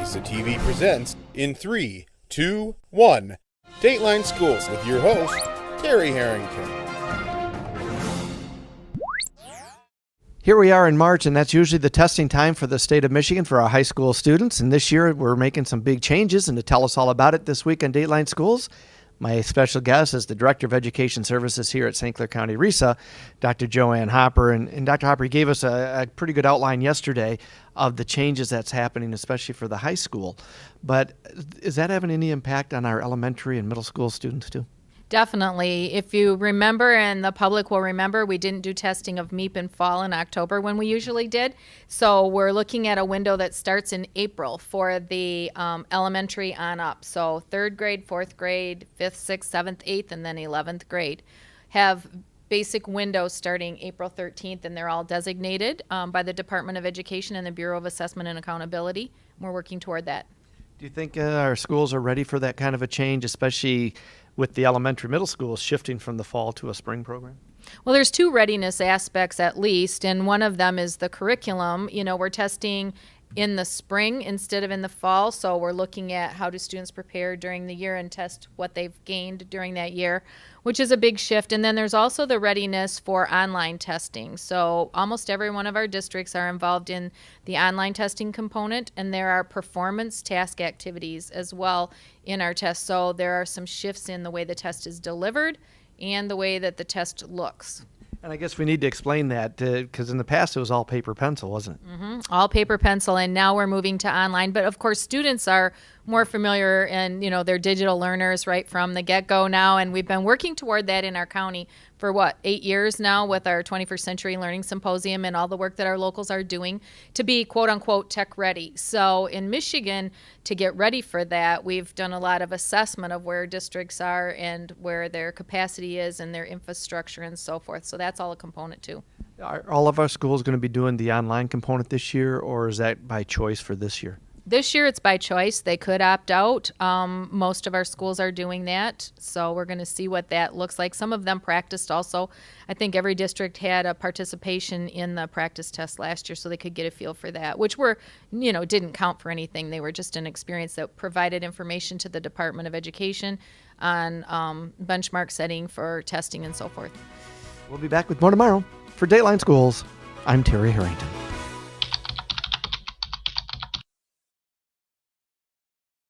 Risa TV presents in 3, 2, 1, Dateline Schools with your host, Terry Harrington. Here we are in March, and that's usually the testing time for the state of Michigan for our high school students. And this year, we're making some big changes. And to tell us all about it this week on Dateline Schools, my special guest is the Director of Education Services here at St. Clair County RISA, Dr. Joanne Hopper. And Dr. Hopper gave us a pretty good outline yesterday of the changes that's happening, especially for the high school. But is that having any impact on our elementary and middle school students too? Definitely. If you remember, and the public will remember, we didn't do testing of MEEP in fall in October when we usually did. So we're looking at a window that starts in April for the elementary on up. So 3rd grade, 4th grade, 5th, 6th, 7th, 8th, and then 11th grade have basic windows starting April 13th, and they're all designated by the Department of Education and the Bureau of Assessment and Accountability. We're working toward that. Do you think our schools are ready for that kind of a change, especially with the elementary middle schools shifting from the fall to a spring program? Well, there's 2 readiness aspects at least, and one of them is the curriculum. You know, we're testing in the spring instead of in the fall, so we're looking at how do students prepare during the year and test what they've gained during that year, which is a big shift. And then there's also the readiness for online testing. So almost every one of our districts are involved in the online testing component, and there are performance task activities as well in our test. So there are some shifts in the way the test is delivered and the way that the test looks. And I guess we need to explain that because in the past it was all paper pencil, wasn't it? Mm-hmm. All paper pencil, and now we're moving to online. But of course, students are more familiar, and they're digital learners right from the get-go now. And we've been working toward that in our county for 8 years now with our 21st Century Learning Symposium and all the work that our locals are doing to be quote-unquote tech ready. So in Michigan, to get ready for that, we've done a lot of assessment of where districts are and where their capacity is and their infrastructure and so forth. So that's all a component too. Are all of our schools going to be doing the online component this year, or is that by choice for this year? This year it's by choice. They could opt out. Most of our schools are doing that, so we're going to see what that looks like. Some of them practiced also. I think every district had a participation in the practice test last year, so they could get a feel for that, which didn't count for anything. They were just an experience that provided information to the Department of Education on benchmark setting for testing and so forth. We'll be back with more tomorrow. For Dateline Schools, I'm Terry Harrington.